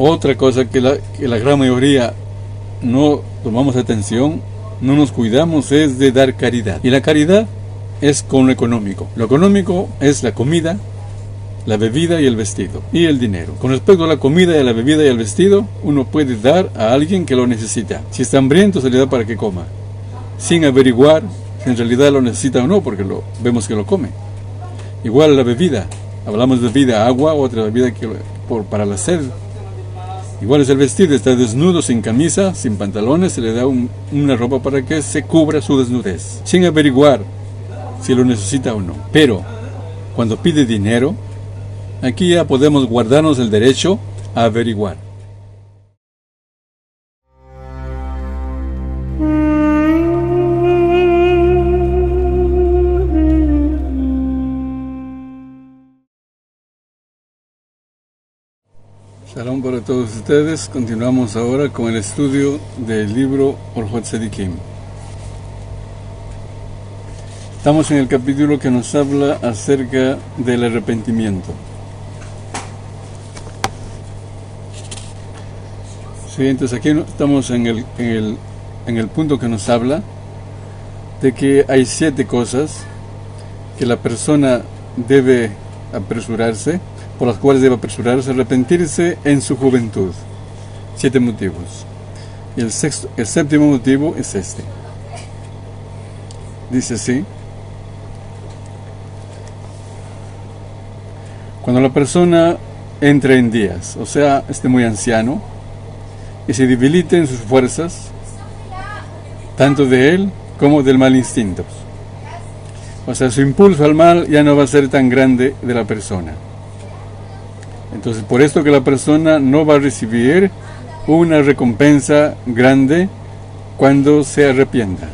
Otra cosa que la gran mayoría no tomamos atención, no nos cuidamos, es de dar caridad. Y la caridad es con lo económico. Lo económico es la comida, la bebida y el vestido, y el dinero. Con respecto a la comida y a la bebida y al vestido, uno puede dar a alguien que lo necesita. Si está hambriento, se le da para que coma, sin averiguar si en realidad lo necesita o no, porque vemos que lo come. Igual la bebida, hablamos de bebida, agua, otra bebida para la sed. Igual es el vestido, está desnudo, sin camisa, sin pantalones, se le da una ropa para que se cubra su desnudez, sin averiguar si lo necesita o no. Pero cuando pide dinero, aquí ya podemos guardarnos el derecho a averiguar. Shalom para todos ustedes. Continuamos ahora con el estudio del libro Orjot Tzedikim. Estamos en el capítulo que nos habla acerca del arrepentimiento. Sí, entonces aquí estamos en el punto que nos habla de que hay 7 cosas que la persona debe apresurarse, por las cuales debe apresurarse a arrepentirse en su juventud. 7 motivos. Y el 7º motivo es este. Dice así: cuando la persona entre en días, o sea, esté muy anciano, y se debilite en sus fuerzas, tanto de él como del mal instinto. O sea, su impulso al mal ya no va a ser tan grande de la persona. Entonces, por esto que la persona no va a recibir una recompensa grande cuando se arrepienta.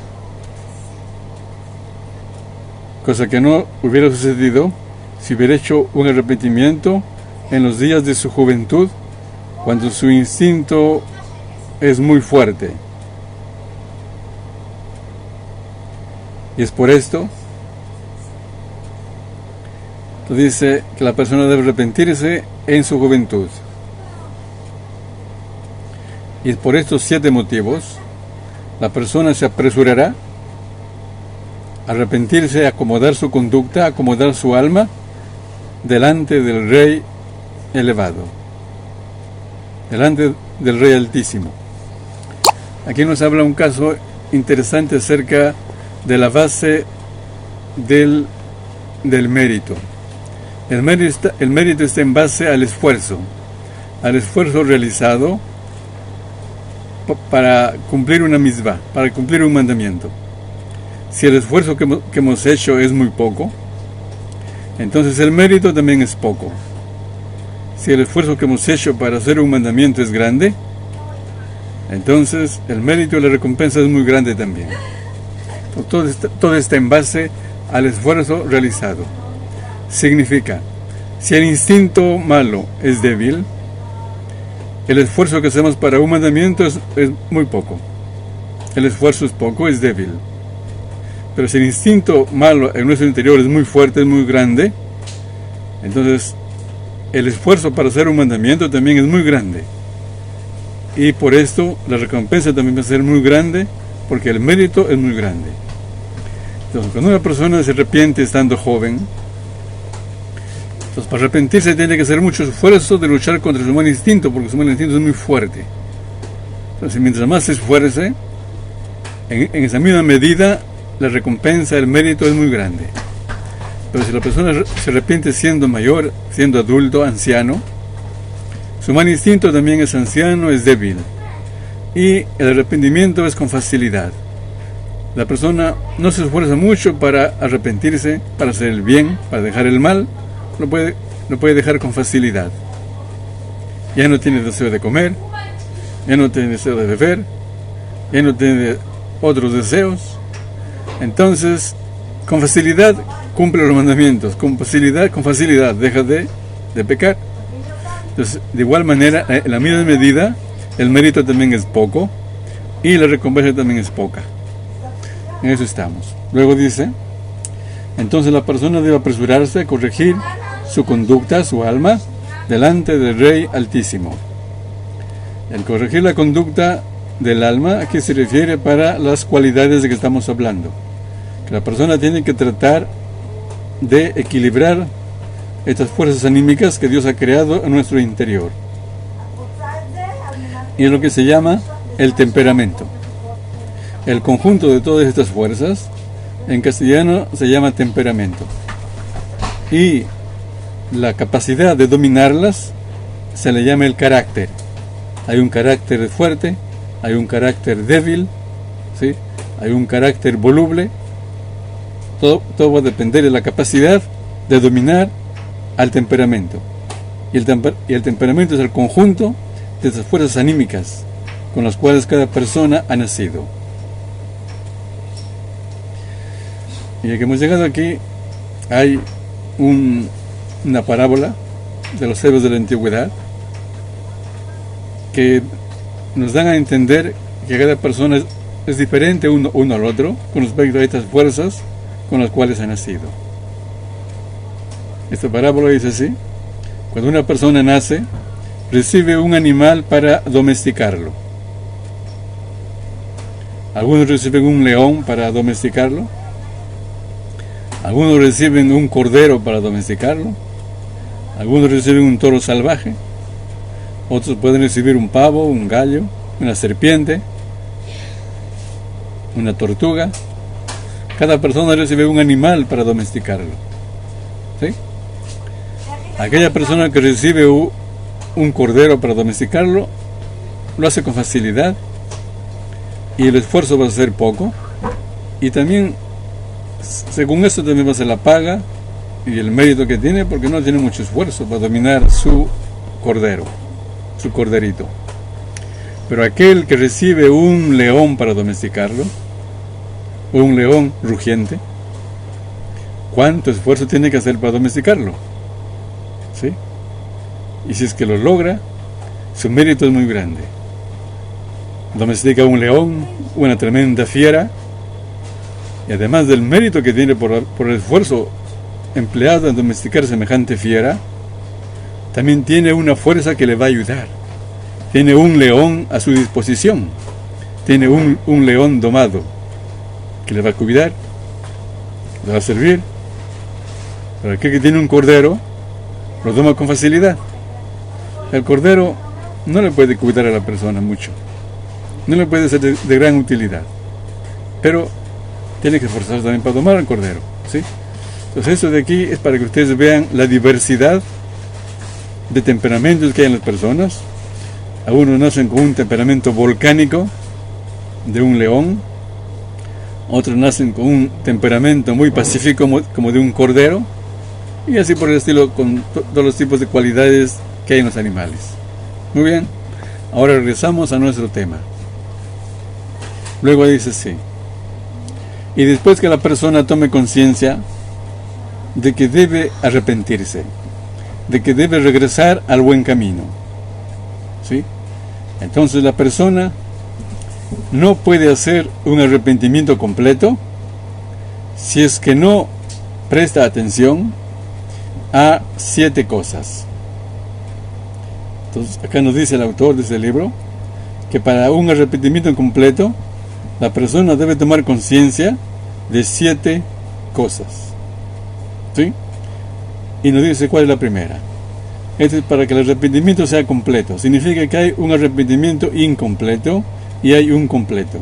Cosa que no hubiera sucedido si hubiera hecho un arrepentimiento en los días de su juventud, cuando su instinto es muy fuerte. Y es por esto que dice que la persona debe arrepentirse en su juventud. Y por estos 7 motivos, la persona se apresurará a arrepentirse, a acomodar su conducta, a acomodar su alma delante del Rey elevado, delante del Rey Altísimo. Aquí nos habla un caso interesante acerca de la base del mérito. El mérito está en base al esfuerzo realizado para cumplir una misvá, para cumplir un mandamiento. Si el esfuerzo que hemos hecho es muy poco, entonces el mérito también es poco. Si el esfuerzo que hemos hecho para hacer un mandamiento es grande, entonces el mérito y la recompensa es muy grande también. Todo está en base al esfuerzo realizado. Significa, si el instinto malo es débil, el esfuerzo que hacemos para un mandamiento es muy poco. El esfuerzo es poco, es débil. Pero si el instinto malo en nuestro interior es muy fuerte, es muy grande, entonces el esfuerzo para hacer un mandamiento también es muy grande. Y por esto la recompensa también va a ser muy grande, porque el mérito es muy grande. Entonces, cuando una persona se arrepiente estando joven, entonces para arrepentirse tiene que hacer mucho esfuerzo de luchar contra su mal instinto, porque su mal instinto es muy fuerte. Entonces, mientras más se esfuerce, en esa misma medida, la recompensa, el mérito es muy grande. Pero si la persona se arrepiente siendo mayor, siendo adulto, anciano, su mal instinto también es anciano, es débil. Y el arrepentimiento es con facilidad. La persona no se esfuerza mucho para arrepentirse, para hacer el bien, para dejar el mal, lo puede dejar con facilidad. Ya no tiene deseo de comer, ya no tiene deseo de beber, ya no tiene otros deseos. Entonces, con facilidad cumple los mandamientos, con facilidad deja de pecar. Entonces, de igual manera, en la misma medida, el mérito también es poco y la recompensa también es poca. En eso estamos. Luego dice, entonces la persona debe apresurarse a corregir su conducta, su alma, delante del Rey Altísimo. El corregir la conducta del alma, ¿a qué se refiere? Para las cualidades de que estamos hablando. Que la persona tiene que tratar de equilibrar estas fuerzas anímicas que Dios ha creado en nuestro interior. Y es lo que se llama el temperamento. El conjunto de todas estas fuerzas, en castellano se llama temperamento. Y la capacidad de dominarlas se le llama el carácter. Hay un carácter fuerte, hay un carácter débil, ¿sí? Hay un carácter voluble. Todo va a depender de la capacidad de dominar al temperamento. Y el temperamento es el conjunto de esas fuerzas anímicas con las cuales cada persona ha nacido. Y ya que hemos llegado aquí, hay una parábola de los héroes de la antigüedad que nos dan a entender que cada persona es diferente uno al otro con respecto a estas fuerzas con las cuales ha nacido. Esta parábola dice así: cuando una persona nace, recibe un animal para domesticarlo. Algunos reciben un león para domesticarlo. Algunos reciben un cordero para domesticarlo. Algunos reciben un toro salvaje. Otros pueden recibir un pavo, un gallo, una serpiente, una tortuga. Cada persona recibe un animal para domesticarlo. ¿Sí? Aquella persona que recibe un cordero para domesticarlo, lo hace con facilidad y el esfuerzo va a ser poco. Y también, según eso, también va a ser la paga y el mérito que tiene, porque no tiene mucho esfuerzo para dominar su cordero, su corderito. Pero aquel que recibe un león para domesticarlo, un león rugiente, ¿cuánto esfuerzo tiene que hacer para domesticarlo? ¿Sí? Y si es que lo logra, su mérito es muy grande. Domestica un león, una tremenda fiera, y además del mérito que tiene por el esfuerzo empleado en domesticar semejante fiera, también tiene una fuerza que le va a ayudar. Tiene un león a su disposición. Tiene un león domado que le va a cuidar, le va a servir. Pero aquel que tiene un cordero, lo toma con facilidad. El cordero no le puede cuidar a la persona mucho, no le puede ser de gran utilidad, pero tiene que esforzarse también para domar al cordero, ¿sí? Entonces eso de aquí es para que ustedes vean la diversidad de temperamentos que hay en las personas. Algunos nacen con un temperamento volcánico de un león, otros nacen con un temperamento muy pacífico como de un cordero, y así por el estilo, con todos los tipos de cualidades que hay en los animales. Muy bien, ahora regresamos a nuestro tema. Luego dice así: y después que la persona tome conciencia de que debe arrepentirse, de que debe regresar al buen camino, ¿sí? Entonces la persona no puede hacer un arrepentimiento completo si es que no presta atención a 7 cosas. Entonces acá nos dice el autor de este libro que para un arrepentimiento completo la persona debe tomar conciencia de 7 cosas, ¿sí? Y nos dice cuál es la primera. Esto es para que el arrepentimiento sea completo. Significa que hay un arrepentimiento incompleto y hay un completo.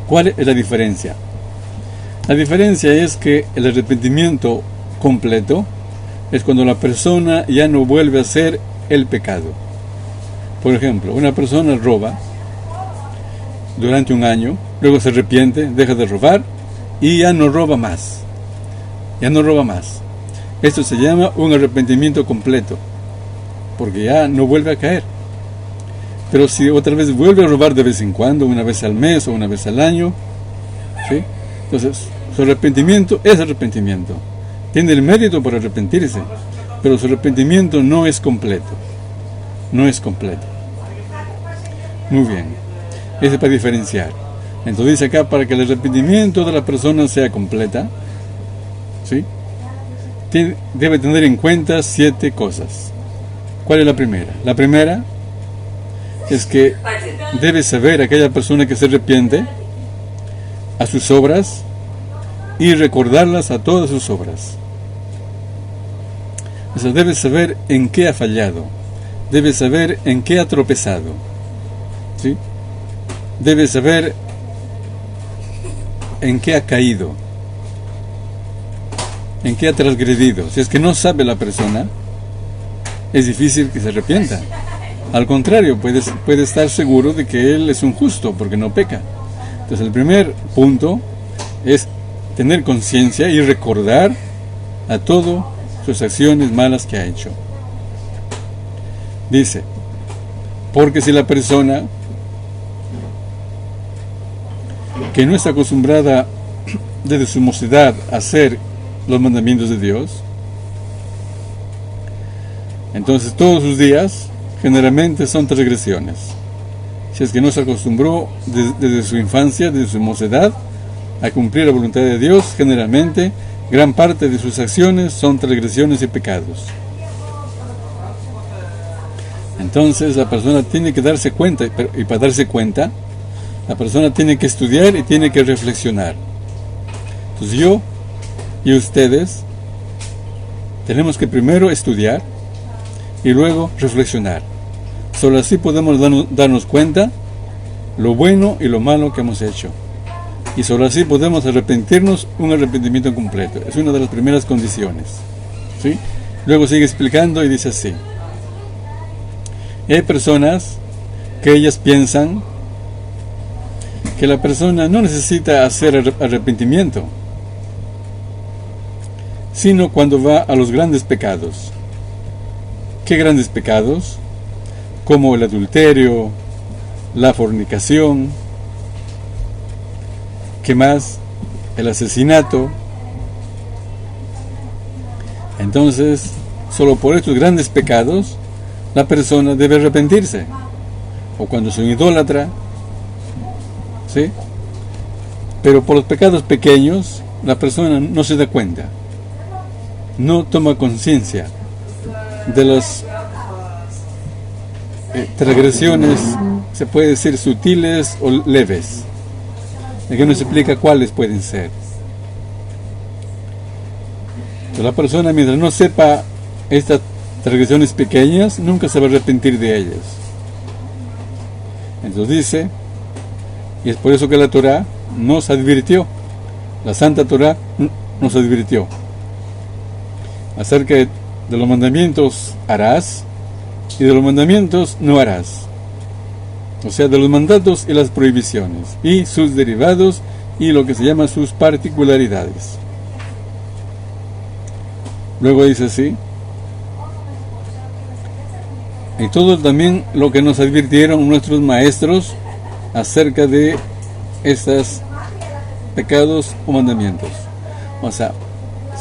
¿Cuál es la diferencia? La diferencia es que el arrepentimiento completo es cuando la persona ya no vuelve a hacer el pecado. Por ejemplo, una persona roba durante un año, luego se arrepiente, deja de robar y ya no roba más. Ya no roba más. Esto se llama un arrepentimiento completo, porque ya no vuelve a caer. Pero si otra vez vuelve a robar de vez en cuando, una vez al mes o una vez al año, ¿sí? Entonces su arrepentimiento es arrepentimiento. Tiene el mérito por arrepentirse, pero su arrepentimiento no es completo. No es completo. Muy bien. Ese es para diferenciar. Entonces dice acá, para que el arrepentimiento de la persona sea completa, ¿sí?, debe tener en cuenta 7 cosas. ¿Cuál es la primera? La primera es que debe saber aquella persona que se arrepiente a sus obras y recordarlas a todas sus obras. O sea, debe saber en qué ha fallado, debe saber en qué ha tropezado, ¿sí? Debe saber en qué ha caído, en qué ha transgredido. Si es que no sabe la persona, es difícil que se arrepienta. Al contrario, puede estar seguro de que él es un justo porque no peca. Entonces el primer punto es tener conciencia y recordar a todo sus acciones malas que ha hecho. Dice, porque si la persona que no está acostumbrada desde su mocedad a hacer los mandamientos de Dios, entonces todos sus días generalmente son transgresiones. Si es que no se acostumbró desde su infancia, desde su mocedad, a cumplir la voluntad de Dios, generalmente gran parte de sus acciones son transgresiones y pecados. Entonces la persona tiene que darse cuenta, y para darse cuenta, la persona tiene que estudiar y tiene que reflexionar. Entonces yo y ustedes tenemos que primero estudiar y luego reflexionar. Solo así podemos darnos cuenta lo bueno y lo malo que hemos hecho. Y solo así podemos arrepentirnos, un arrepentimiento completo. Es una de las primeras condiciones, ¿sí? Luego sigue explicando y dice así. Y hay personas que ellas piensan que la persona no necesita hacer arrepentimiento, sino cuando va a los grandes pecados. ¿Qué grandes pecados? Como el adulterio, la fornicación, ¿qué más? El asesinato. Entonces, solo por estos grandes pecados, la persona debe arrepentirse. O cuando es un idólatra, ¿sí? Pero por los pecados pequeños, la persona no se da cuenta, no toma conciencia de las transgresiones, se puede decir sutiles o leves. Aquí nos explica cuáles pueden ser. Entonces, la persona, mientras no sepa estas transgresiones pequeñas, nunca se va a arrepentir de ellas. Entonces dice, y es por eso que la Torá nos advirtió, la Santa Torá nos advirtió acerca de los mandamientos harás y de los mandamientos no harás. O sea, de los mandatos y las prohibiciones y sus derivados y lo que se llama sus particularidades. Luego dice así, y todo también lo que nos advirtieron nuestros maestros acerca de estos pecados o mandamientos. O sea,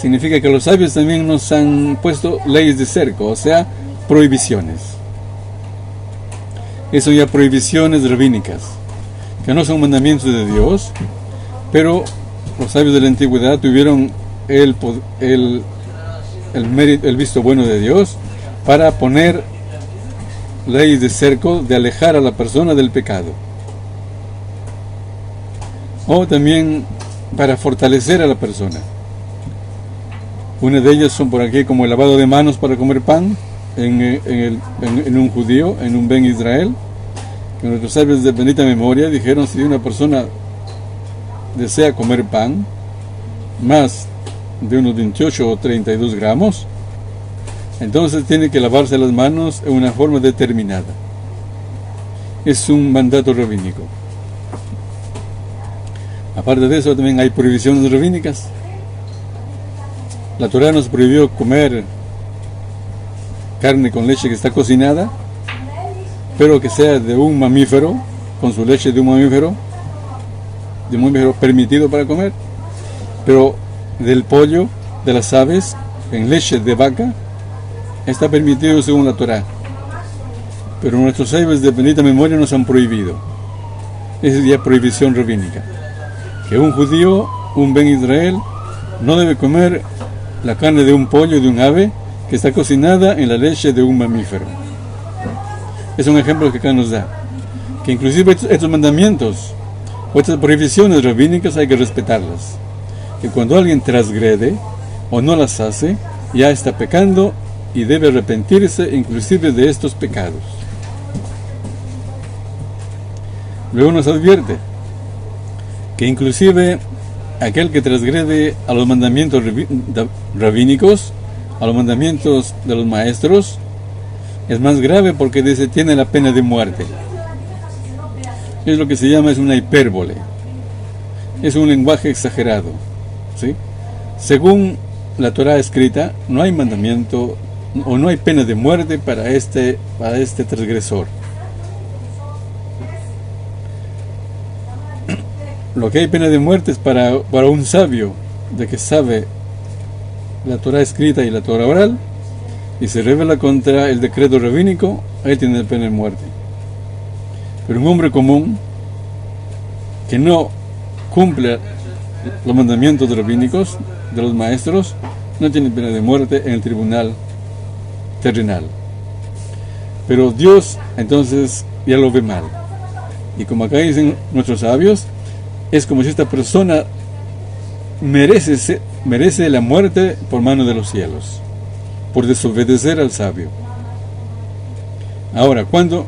significa que los sabios también nos han puesto leyes de cerco, o sea, prohibiciones. Eso ya prohibiciones rabínicas, que no son mandamientos de Dios, pero los sabios de la antigüedad tuvieron el mérito, el visto bueno de Dios para poner leyes de cerco, de alejar a la persona del pecado. O también para fortalecer a la persona. Una de ellas son por aquí como el lavado de manos para comer pan en un judío, en un Ben Israel, que nuestros sabios de bendita memoria dijeron: si una persona desea comer pan más de unos 28 o 32 gramos, entonces tiene que lavarse las manos en una forma determinada. Es un mandato rabínico. Aparte de eso, también hay prohibiciones rabínicas. La Torá nos prohibió comer carne con leche que está cocinada, pero que sea de un mamífero, con su leche de un mamífero permitido para comer. Pero del pollo, de las aves, en leche de vaca, está permitido según la Torá. Pero nuestros sabios de bendita memoria nos han prohibido. Esa es ya prohibición rabínica. Que un judío, un Ben Israel, no debe comer la carne de un pollo, de un ave, que está cocinada en la leche de un mamífero. Es un ejemplo que acá nos da. Que inclusive estos mandamientos o estas prohibiciones rabínicas hay que respetarlas. Que cuando alguien transgrede o no las hace, ya está pecando y debe arrepentirse inclusive de estos pecados. Luego nos advierte que inclusive aquel que transgrede a los mandamientos rabínicos, a los mandamientos de los maestros, es más grave porque dice tiene la pena de muerte. Es lo que se llama, es una hipérbole, es un lenguaje exagerado, ¿sí? Según la Torá escrita, no hay mandamiento o no hay pena de muerte para este transgresor. Lo que hay pena de muerte es para un sabio, de que sabe la Torá escrita y la Torá oral, y se revela contra el decreto rabínico, ahí tiene pena de muerte. Pero un hombre común, que no cumple los mandamientos rabínicos de los maestros, no tiene pena de muerte en el tribunal terrenal. Pero Dios, entonces, ya lo ve mal. Y como acá dicen nuestros sabios, es como si esta persona merece la muerte por mano de los cielos, por desobedecer al sabio. Ahora, ¿cuándo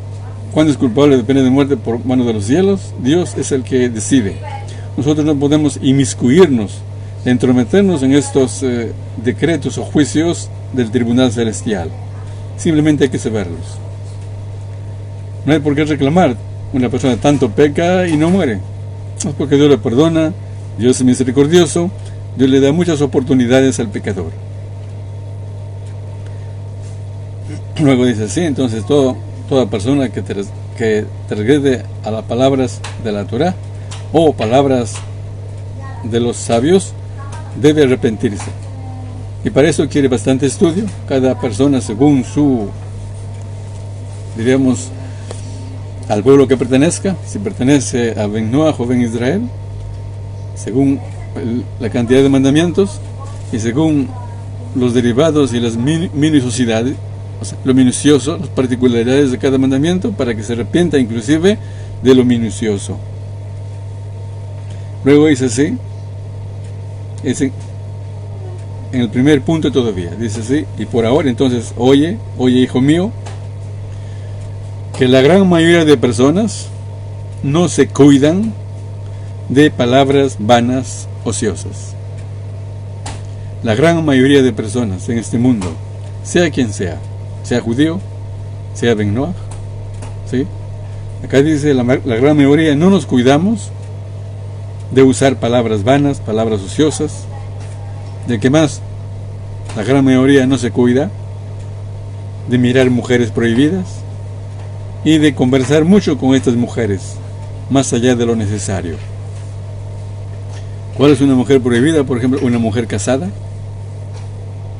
es culpable de pena de muerte por mano de los cielos? Dios es el que decide. Nosotros no podemos inmiscuirnos, entrometernos en estos decretos o juicios del tribunal celestial. Simplemente hay que saberlos. No hay por qué reclamar. Una persona tanto peca y no muere. Es porque Dios le perdona, Dios es misericordioso, Dios le da muchas oportunidades al pecador. Luego dice así, entonces toda persona que transgrede a las palabras de la Torá o palabras de los sabios debe arrepentirse. Y para eso quiere bastante estudio, cada persona según su, diríamos, al pueblo que pertenezca, si pertenece a Ben Noach o Ben Israel, según la cantidad de mandamientos y según los derivados y las minuciosidades, o sea, lo minucioso, las particularidades de cada mandamiento, para que se arrepienta inclusive de lo minucioso. Luego dice así, en el primer punto todavía, dice así, y por ahora entonces, oye hijo mío, que la gran mayoría de personas no se cuidan de palabras vanas, ociosas. La gran mayoría de personas en este mundo, sea quien sea judío, sea Ben Noach, ¿sí? Acá dice la gran mayoría, no nos cuidamos de usar palabras vanas, palabras ociosas. ¿De qué más? La gran mayoría no se cuida de mirar mujeres prohibidas y de conversar mucho con estas mujeres, más allá de lo necesario. ¿Cuál es una mujer prohibida? Por ejemplo, una mujer casada,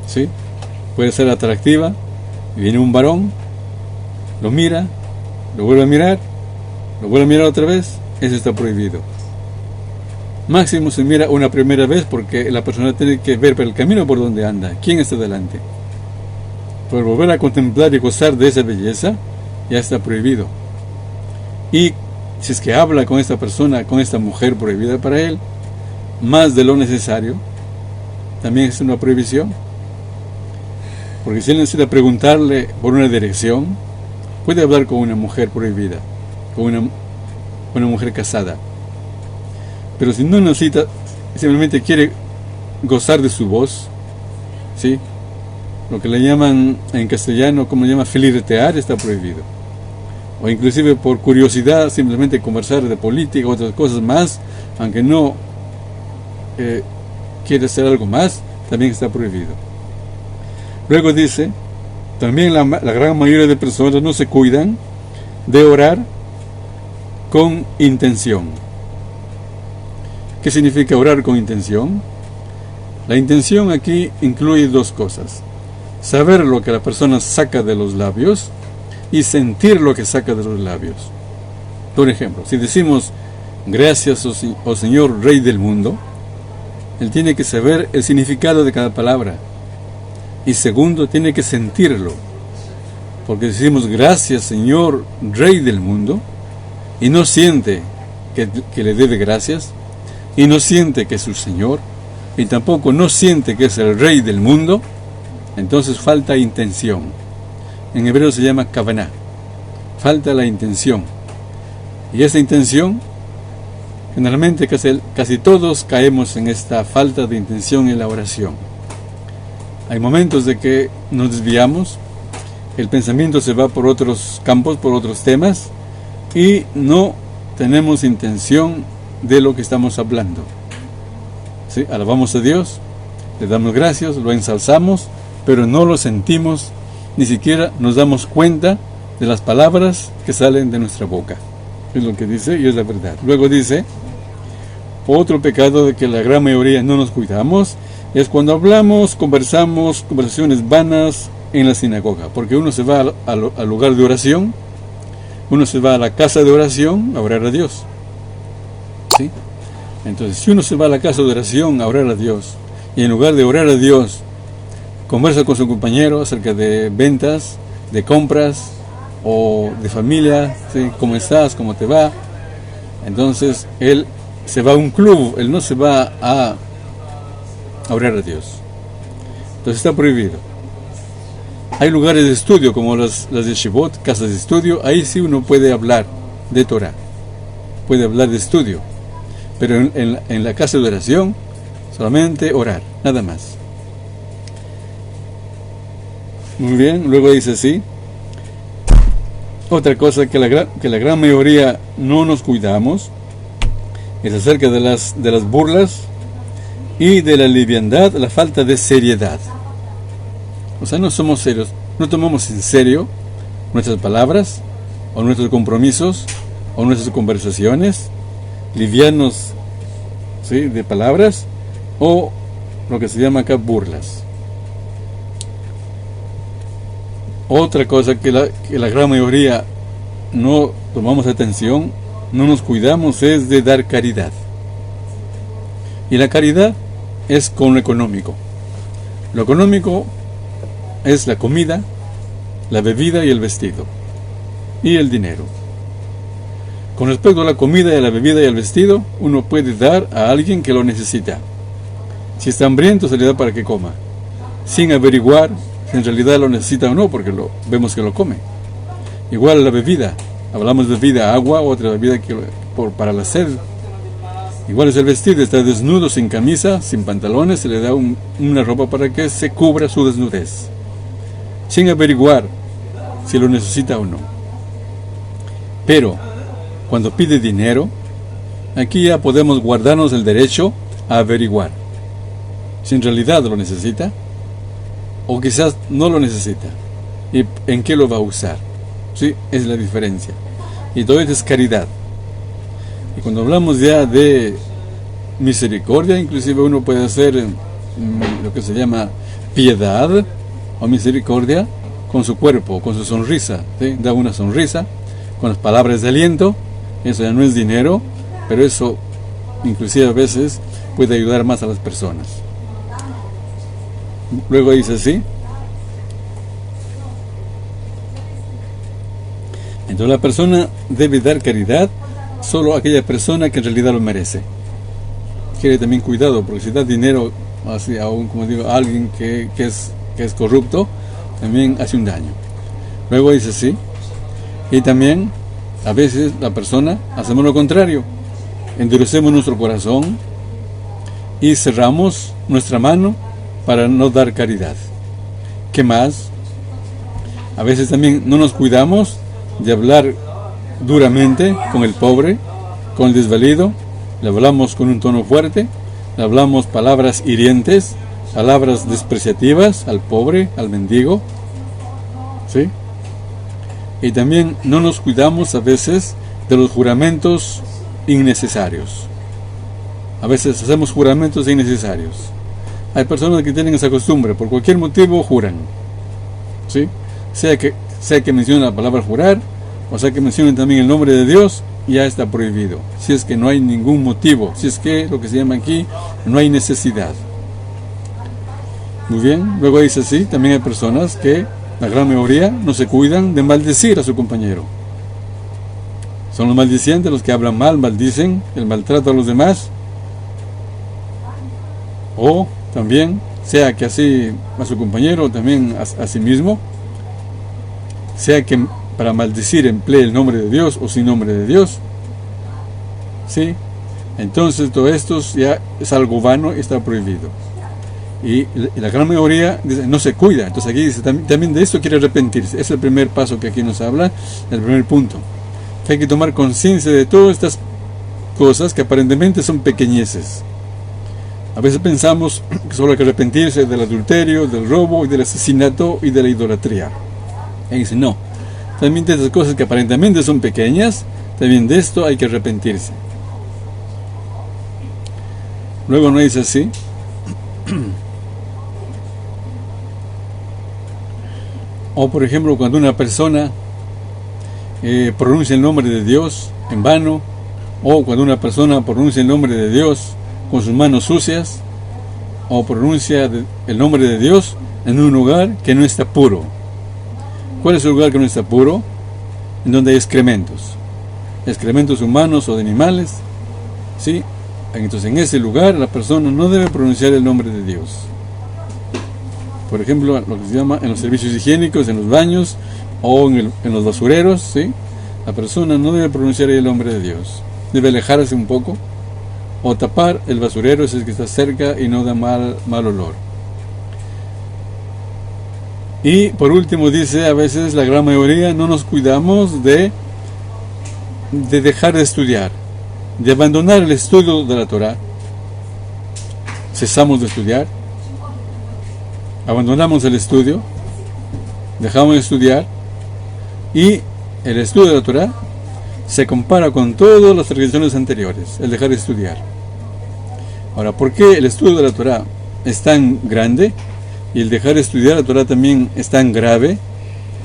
¿sí? Puede ser atractiva, y viene un varón, lo mira, lo vuelve a mirar otra vez, eso está prohibido. Máximo se mira una primera vez porque la persona tiene que ver por el camino por donde anda, quién está delante. Por volver a contemplar y gozar de esa belleza, ya está prohibido. Y si es que habla con esta persona, con esta mujer prohibida para él, más de lo necesario, también es una prohibición. Porque si él necesita preguntarle por una dirección, puede hablar con una mujer prohibida, con una mujer casada. Pero si no necesita, simplemente quiere gozar de su voz, ¿sí? Lo que le llaman en castellano, como le llama flirtear, está prohibido. O inclusive por curiosidad, simplemente conversar de política o otras cosas más, aunque no quiere hacer algo más, también está prohibido. Luego dice, también la gran mayoría de personas no se cuidan de orar con intención. ¿Qué significa orar con intención? La intención aquí incluye dos cosas: saber lo que la persona saca de los labios y sentir lo que saca de los labios. Por ejemplo, si decimos gracias, oh Señor, Rey del mundo, él tiene que saber el significado de cada palabra. Y segundo, tiene que sentirlo. Porque decimos gracias Señor, Rey del mundo, y no siente que le debe gracias, y no siente que es su Señor, y tampoco no siente que es el Rey del mundo, entonces falta intención. En hebreo se llama kavaná. Falta la intención. Y esa intención, generalmente casi todos caemos en esta falta de intención en la oración. Hay momentos de que nos desviamos, el pensamiento se va por otros campos, por otros temas, y no tenemos intención de lo que estamos hablando. ¿Sí? Alabamos a Dios, le damos gracias, lo ensalzamos, pero no lo sentimos, ni siquiera nos damos cuenta de las palabras que salen de nuestra boca. Es lo que dice y es la verdad. Luego dice, otro pecado de que la gran mayoría no nos cuidamos es cuando hablamos, conversaciones vanas en la sinagoga, porque uno se va al lugar de oración, uno se va a la casa de oración a orar a Dios. ¿Sí? Entonces, si uno se va a la casa de oración a orar a Dios, y en lugar de orar a Dios, conversa con su compañero acerca de ventas, de compras, o de familia, ¿sí? ¿Cómo estás? ¿Cómo te va? Entonces, él se va a un club, él no se va a orar a Dios. Entonces está prohibido. Hay lugares de estudio como las de Shivot, casas de estudio, ahí sí uno puede hablar de Torah, puede hablar de estudio, pero en la casa de oración solamente orar, nada más. Muy bien, luego dice así, otra cosa que la gran mayoría no nos cuidamos es acerca de las burlas y de la liviandad, la falta de seriedad. O sea, no somos serios, no tomamos en serio nuestras palabras, o nuestros compromisos, o nuestras conversaciones, livianos, ¿sí?, de palabras, o lo que se llama acá burlas. Otra cosa que la gran mayoría no tomamos atención, no nos cuidamos, es de dar caridad. Y la caridad es con lo económico. Lo económico es la comida, la bebida y el vestido, y el dinero. Con respecto a la comida y a la bebida y al vestido, uno puede dar a alguien que lo necesita. Si está hambriento, se le da para que coma, sin averiguar si en realidad lo necesita o no, porque vemos que lo come. Igual la bebida, hablamos de bebida, agua, otra bebida para la sed. Igual es el vestido, está desnudo, sin camisa, sin pantalones, se le da una ropa para que se cubra su desnudez, sin averiguar si lo necesita o no. Pero cuando pide dinero, aquí ya podemos guardarnos el derecho a averiguar si en realidad lo necesita o quizás no lo necesita y en qué lo va a usar. ¿Sí? Es la diferencia. Y todo esto es caridad. Y cuando hablamos ya de misericordia, inclusive uno puede hacer lo que se llama piedad o misericordia con su cuerpo, con su sonrisa, ¿sí? Da una sonrisa con las palabras de aliento. Eso ya no es dinero, pero eso inclusive a veces puede ayudar más a las personas. Luego dice así, entonces la persona debe dar caridad solo a aquella persona que en realidad lo merece. Quiere también cuidado, porque si da dinero así a alguien que es corrupto, también hace un daño. Luego dice así, y también a veces la persona hacemos lo contrario, endurecemos nuestro corazón y cerramos nuestra mano para no dar caridad. ¿Qué más? A veces también no nos cuidamos de hablar duramente con el pobre, con el desvalido. Le hablamos con un tono fuerte, le hablamos palabras hirientes, palabras despreciativas al pobre, al mendigo, ¿sí? Y también no nos cuidamos a veces de los juramentos innecesarios. A veces hacemos juramentos innecesarios. Hay personas que tienen esa costumbre, por cualquier motivo juran, ¿sí? Sea que mencionen la palabra jurar, o sea que mencionen también el nombre de Dios, ya está prohibido. Si es que no hay ningún motivo, si es que lo que se llama aquí, no hay necesidad. Muy bien, luego dice así, también hay personas que la gran mayoría, no se cuidan de maldecir a su compañero. Son los maldicientes los que hablan mal, maldicen, el maltrato a los demás. O también, sea que así a su compañero o también a sí mismo, sea que para maldecir emplee el nombre de Dios o sin nombre de Dios. ¿Sí? Entonces todo esto ya es algo vano y está prohibido. Y la gran mayoría dice, no se cuida. Entonces aquí dice, también de esto quiere arrepentirse. Es el primer paso que aquí nos habla, el primer punto. Que hay que tomar conciencia de todas estas cosas que aparentemente son pequeñeces. A veces pensamos que solo hay que arrepentirse del adulterio, del robo, y del asesinato y de la idolatría. Y dice, no. También de estas cosas que aparentemente son pequeñas, también de esto hay que arrepentirse. Luego no dice así. O por ejemplo, cuando una persona pronuncia el nombre de Dios en vano, o cuando una persona pronuncia el nombre de Dios con sus manos sucias, o pronuncia el nombre de Dios en un lugar que no está puro. ¿Cuál es el lugar que no está puro? En donde hay excrementos humanos o de animales, ¿sí? Entonces en ese lugar la persona no debe pronunciar el nombre de Dios. Por ejemplo, lo que se llama en los servicios higiénicos, en los baños o en los basureros, ¿sí? La persona no debe pronunciar el nombre de Dios. Debe alejarse un poco o tapar el basurero si es que está cerca y no da mal olor. Y por último dice, a veces la gran mayoría no nos cuidamos de dejar de estudiar, de abandonar el estudio de la Torah. Cesamos de estudiar, abandonamos el estudio, dejamos de estudiar, y el estudio de la Torah se compara con todas las tradiciones anteriores, el dejar de estudiar. Ahora, ¿por qué el estudio de la Torah es tan grande y el dejar de estudiar la Torah también es tan grave,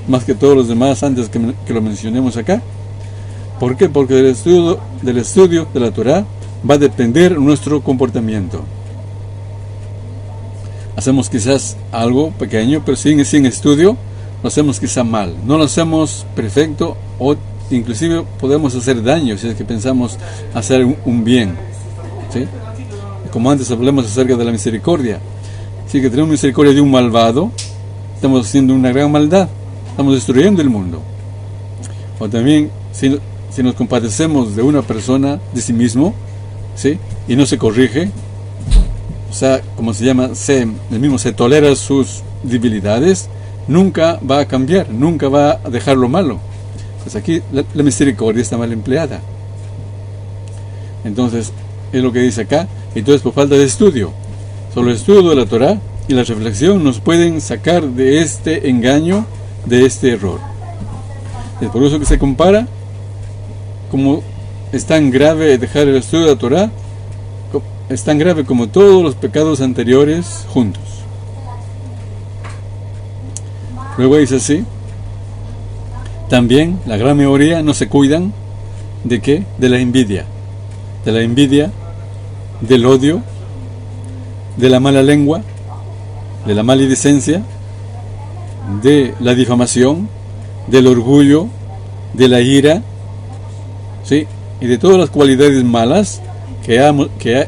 más que todos los demás antes que lo mencionemos acá? ¿Por qué? Porque del estudio de la Torah va a depender nuestro comportamiento. Hacemos quizás algo pequeño, pero sin estudio lo hacemos quizá mal. No lo hacemos perfecto, o inclusive podemos hacer daño si es que pensamos hacer un bien, ¿sí? Como antes hablamos acerca de la misericordia. Si que tenemos misericordia de un malvado, estamos haciendo una gran maldad, estamos destruyendo el mundo. O también si nos compadecemos de una persona, de sí mismo, ¿sí? Y no se corrige, o sea, como se llama, el mismo se tolera sus debilidades, nunca va a cambiar, nunca va a dejar lo malo. Pues aquí la misericordia está mal empleada. Entonces, es lo que dice acá. Entonces, por falta de estudio, solo el estudio de la Torah y la reflexión nos pueden sacar de este engaño, de este error. Es por eso que se compara, como es tan grave dejar el estudio de la Torah, es tan grave como todos los pecados anteriores juntos. Luego dice así, también la gran mayoría no se cuidan ¿de qué? De la envidia, del odio, de la mala lengua, de la maledicencia, de la difamación, del orgullo, de la ira, ¿sí? Y de todas las cualidades malas que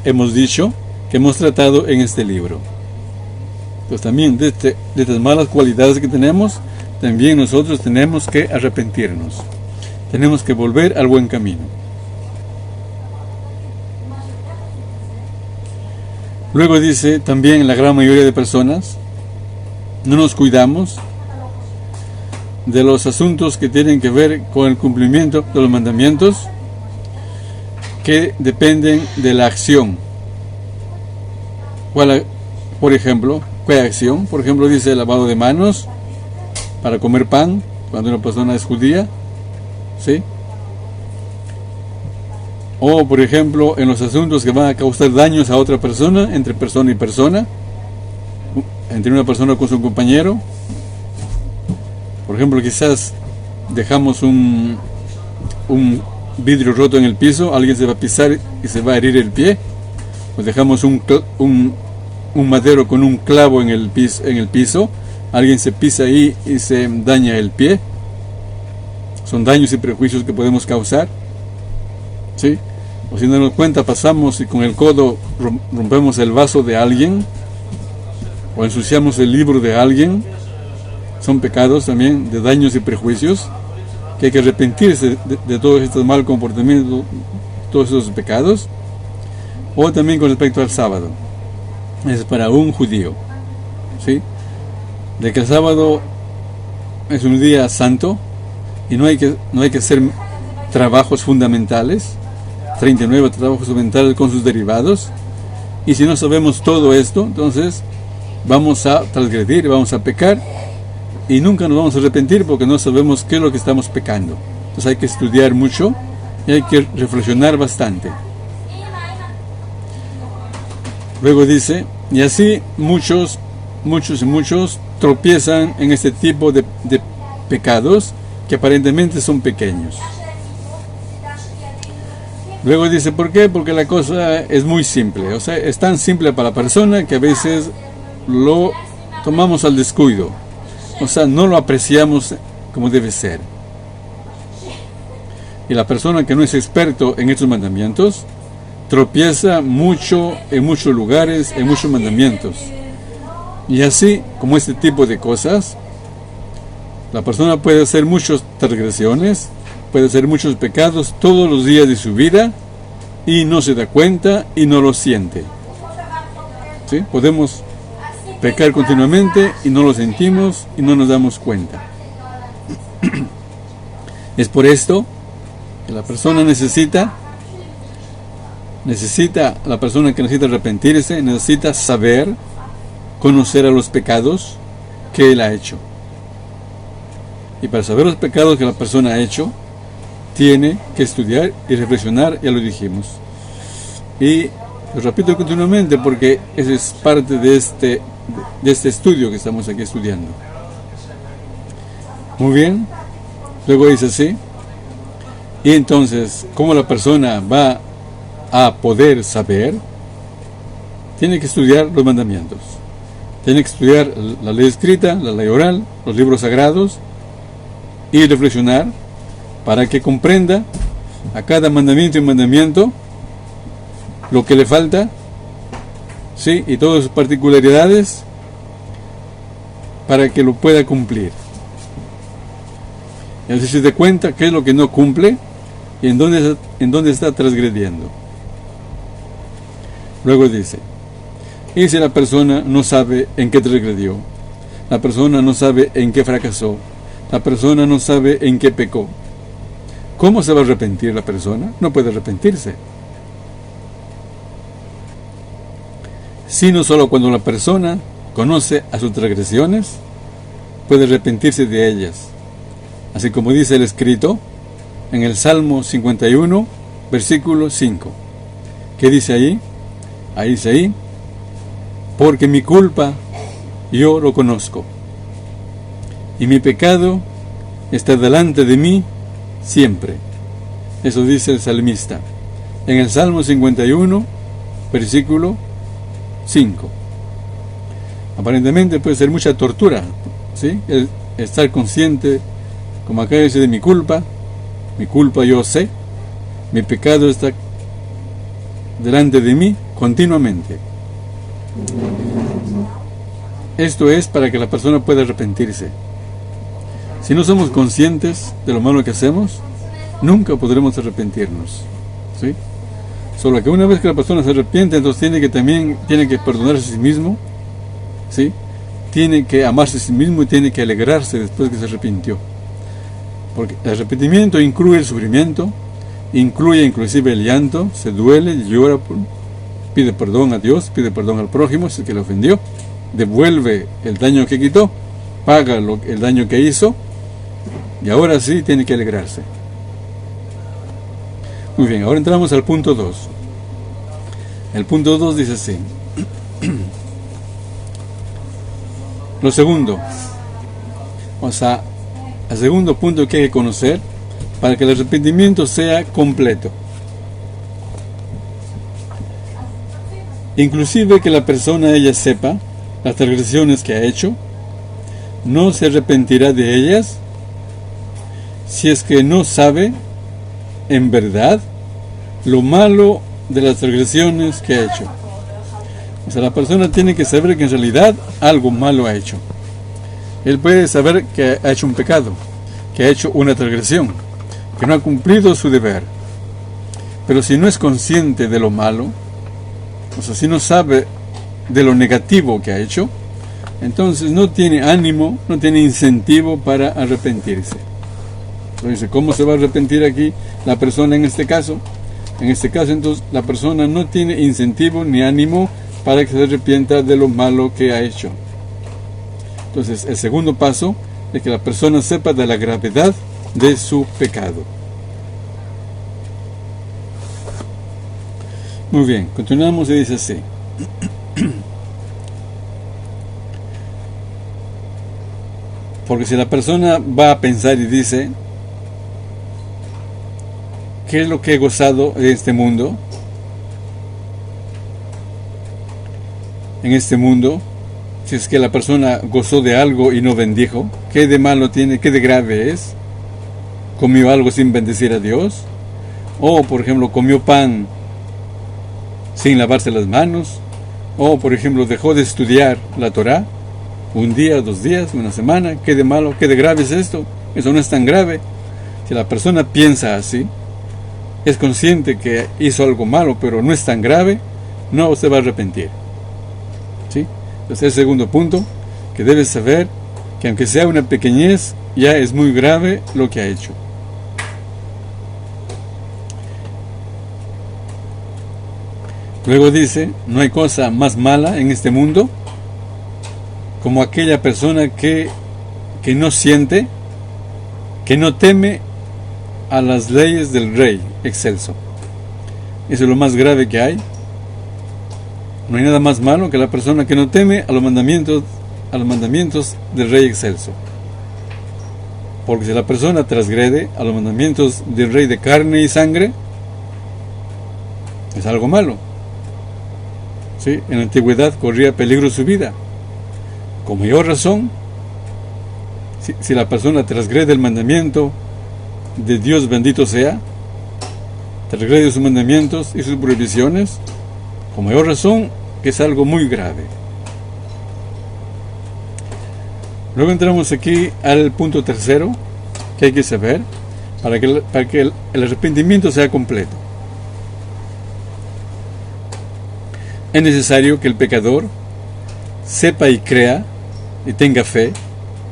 hemos dicho, que hemos tratado en este libro. Entonces también de estas malas cualidades que tenemos, también nosotros tenemos que arrepentirnos. Tenemos que volver al buen camino. Luego dice, también la gran mayoría de personas no nos cuidamos de los asuntos que tienen que ver con el cumplimiento de los mandamientos, que dependen de la acción. Por ejemplo, ¿qué acción? Por ejemplo, dice el lavado de manos para comer pan cuando una persona es judía, ¿sí? O por ejemplo, en los asuntos que van a causar daños a otra persona, entre persona y persona, entre una persona con su compañero. Por ejemplo, quizás dejamos un vidrio roto en el piso, alguien se va a pisar y se va a herir el pie, pues dejamos un madero con un clavo en el piso, alguien se pisa ahí y se daña el pie. Son daños y prejuicios que podemos causar, ¿sí? O si no nos cuenta, pasamos y con el codo rompemos el vaso de alguien, o ensuciamos el libro de alguien. Son pecados también de daños y prejuicios, que hay que arrepentirse de todos estos mal comportamientos, todos esos pecados. O también con respecto al sábado, es para un judío, ¿sí? De que el sábado es un día santo y no hay que hacer trabajos fundamentales, 39 trabajos fundamentales con sus derivados. Y si no sabemos todo esto, entonces vamos a transgredir, vamos a pecar, y nunca nos vamos a arrepentir porque no sabemos qué es lo que estamos pecando. Entonces hay que estudiar mucho y hay que reflexionar bastante. Luego dice, y así muchos tropiezan en este tipo de pecados que aparentemente son pequeños. Luego dice, ¿por qué? Porque la cosa es muy simple. O sea, es tan simple para la persona que a veces lo tomamos al descuido. O sea, no lo apreciamos como debe ser. Y la persona que no es experto en estos mandamientos tropieza mucho en muchos lugares, en muchos mandamientos. Y así, como este tipo de cosas, la persona puede hacer muchas transgresiones, puede hacer muchos pecados todos los días de su vida y no se da cuenta y no lo siente. ¿Sí? Podemos pecar continuamente y no lo sentimos y no nos damos cuenta. Es por esto que la persona la persona que necesita arrepentirse, necesita saber, conocer a los pecados que él ha hecho. Y para saber los pecados que la persona ha hecho, tiene que estudiar y reflexionar, ya lo dijimos. Y lo repito continuamente porque eso es parte de este estudio que estamos aquí estudiando. Muy bien. Luego dice así. Y entonces, ¿cómo la persona va a poder saber? Tiene que estudiar los mandamientos. Tiene que estudiar la ley escrita, la ley oral, los libros sagrados y reflexionar para que comprenda a cada mandamiento y mandamiento lo que le falta, ¿sí? Y todas sus particularidades para que lo pueda cumplir. Y así se dé cuenta qué es lo que no cumple y en dónde está transgrediendo. Luego dice, y si la persona no sabe en qué transgredió, la persona no sabe en qué fracasó, la persona no sabe en qué pecó, ¿cómo se va a arrepentir la persona? No puede arrepentirse. Sino solo cuando la persona conoce a sus transgresiones, puede arrepentirse de ellas. Así como dice el escrito en el Salmo 51, versículo 5. ¿Qué dice ahí? Ahí dice ahí, porque mi culpa yo lo conozco, y mi pecado está delante de mí siempre. Eso dice el salmista en el Salmo 51, versículo 5. Aparentemente puede ser mucha tortura, ¿sí? El estar consciente, como acá dice, de mi culpa yo sé, mi pecado está delante de mí continuamente. Esto es para que la persona pueda arrepentirse. Si no somos conscientes de lo malo que hacemos, nunca podremos arrepentirnos, ¿sí? Solo que una vez que la persona se arrepiente, entonces tiene que perdonarse a sí mismo, ¿sí? Tiene que amarse a sí mismo y tiene que alegrarse después que se arrepintió. Porque el arrepentimiento incluye el sufrimiento, incluye inclusive el llanto, se duele, llora, pide perdón a Dios, pide perdón al prójimo si es que le ofendió, devuelve el daño que quitó, paga el daño que hizo, y ahora sí tiene que alegrarse. Muy bien, ahora entramos al punto 2. El punto 2 dice así. Lo segundo, o sea, el segundo punto que hay que conocer para que el arrepentimiento sea completo. Inclusive que la persona ella sepa las transgresiones que ha hecho, no se arrepentirá de ellas si es que no sabe en verdad lo malo de las transgresiones que ha hecho. O sea, la persona tiene que saber que en realidad algo malo ha hecho. Él puede saber que ha hecho un pecado, que ha hecho una transgresión, que no ha cumplido su deber. Pero si no es consciente de lo malo, o sea, si no sabe de lo negativo que ha hecho, entonces no tiene ánimo, no tiene incentivo para arrepentirse. Entonces, ¿cómo se va a arrepentir aquí la persona en este caso? En este caso, entonces, la persona no tiene incentivo ni ánimo para que se arrepienta de lo malo que ha hecho. Entonces, el segundo paso es que la persona sepa de la gravedad de su pecado. Muy bien, continuamos y dice así. Porque si la persona va a pensar y dice, ¿qué es lo que he gozado de este mundo? En este mundo, si es que la persona gozó de algo y no bendijo, ¿qué de malo tiene? ¿Qué de grave es? ¿Comió algo sin bendecir a Dios? O, por ejemplo, comió pan sin lavarse las manos, o por ejemplo dejó de estudiar la Torá, un día, 2 días, una semana. ¿Qué de malo, qué de grave es esto? Eso no es tan grave. Si la persona piensa así, es consciente que hizo algo malo, pero no es tan grave, no se va a arrepentir. ¿Sí? Entonces el segundo punto, que debes saber que aunque sea una pequeñez, ya es muy grave lo que ha hecho. Luego dice, no hay cosa más mala en este mundo como aquella persona que no siente, que no teme a las leyes del Rey excelso. Eso es lo más grave que hay. No hay nada más malo que la persona que no teme a los mandamientos del Rey excelso. Porque si la persona transgrede a los mandamientos del Rey de carne y sangre, es algo malo. ¿Sí? En la antigüedad corría peligro su vida. Con mayor razón, si la persona transgrede el mandamiento de Dios bendito sea, transgrede sus mandamientos y sus prohibiciones, con mayor razón que es algo muy grave. Luego entramos aquí al punto tercero que hay que saber para que el arrepentimiento sea completo. Es necesario que el pecador sepa y crea y tenga fe,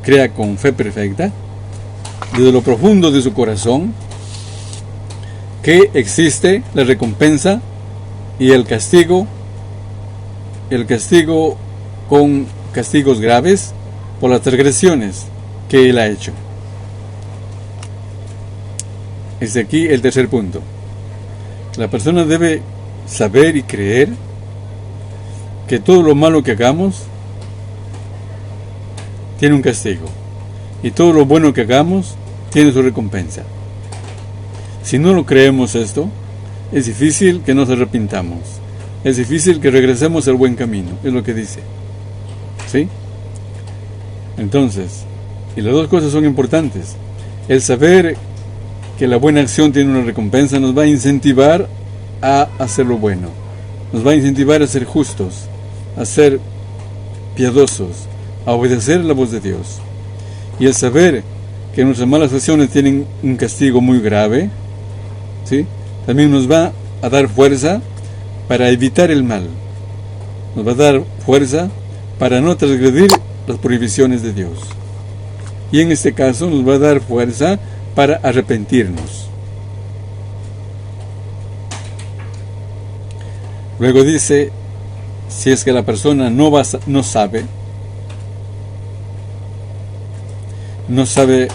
crea con fe perfecta, desde lo profundo de su corazón, que existe la recompensa y el castigo con castigos graves por las transgresiones que él ha hecho. Es aquí el tercer punto. La persona debe saber y creer que todo lo malo que hagamos tiene un castigo y todo lo bueno que hagamos tiene su recompensa. Si no lo creemos esto, es difícil que nos arrepintamos, es difícil que regresemos al buen camino, es lo que dice. ¿Sí? Entonces, y las dos cosas son importantes. El saber que la buena acción tiene una recompensa nos va a incentivar a hacer lo bueno, nos va a incentivar a ser justos, a ser piadosos, a obedecer la voz de Dios. Y el saber que nuestras malas acciones tienen un castigo muy grave, ¿sí?, también nos va a dar fuerza para evitar el mal, nos va a dar fuerza para no transgredir las prohibiciones de Dios, y en este caso nos va a dar fuerza para arrepentirnos. Luego dice, si es que la persona no sabe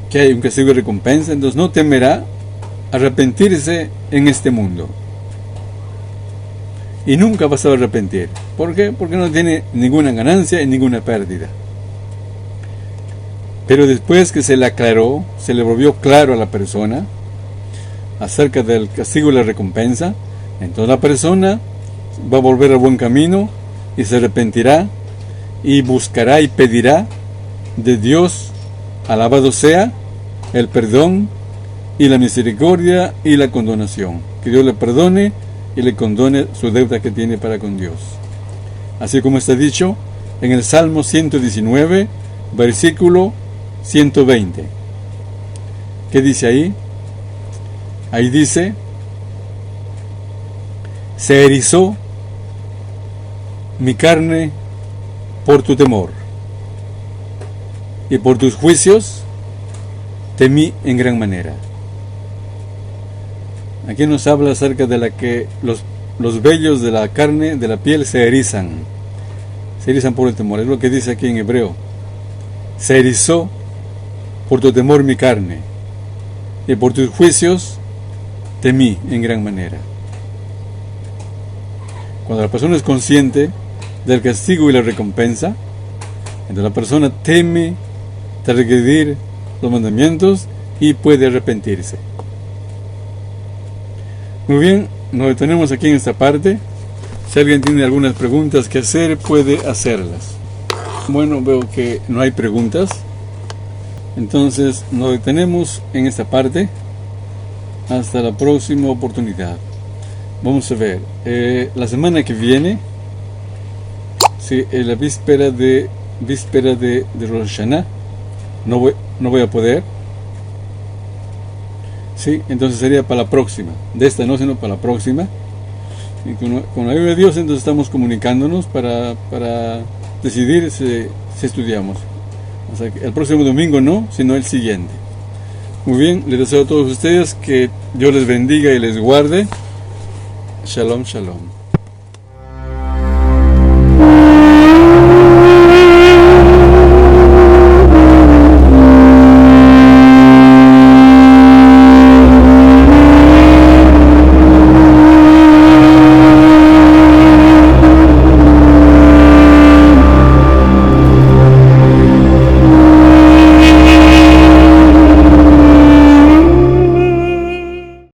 que hay un castigo y recompensa, entonces no temerá arrepentirse en este mundo. Y nunca va a saber arrepentir. ¿Por qué? Porque no tiene ninguna ganancia y ninguna pérdida. Pero después que se le aclaró, se le volvió claro a la persona acerca del castigo y la recompensa, entonces la persona va a volver al buen camino y se arrepentirá y buscará y pedirá de Dios, alabado sea, el perdón y la misericordia y la condonación. Que Dios le perdone y le condone su deuda que tiene para con Dios. Así como está dicho en el Salmo 119, versículo 120. ¿Qué dice ahí? Ahí dice: se erizó mi carne por tu temor, y por tus juicios temí en gran manera. Aquí nos habla acerca de la que los vellos de la carne, de la piel, se erizan por el temor. Es lo que dice aquí en hebreo: se erizó por tu temor mi carne, y por tus juicios temí en gran manera. Cuando la persona es consciente del castigo y la recompensa, entonces la persona teme transgredir los mandamientos y puede arrepentirse. Muy bien, nos detenemos aquí en esta parte. Si alguien tiene algunas preguntas que hacer, puede hacerlas. Bueno, veo que no hay preguntas. Entonces nos detenemos en esta parte. Hasta la próxima oportunidad. Vamos a ver. La semana que viene, sí, en la víspera de Rosh Hashanah, no voy a poder. Sí, entonces sería para la próxima. De esta no, sino para la próxima. Y con la ayuda de Dios, entonces estamos comunicándonos para decidir si estudiamos. O sea, el próximo domingo no, sino el siguiente. Muy bien, les deseo a todos ustedes que Dios les bendiga y les guarde. Shalom, shalom.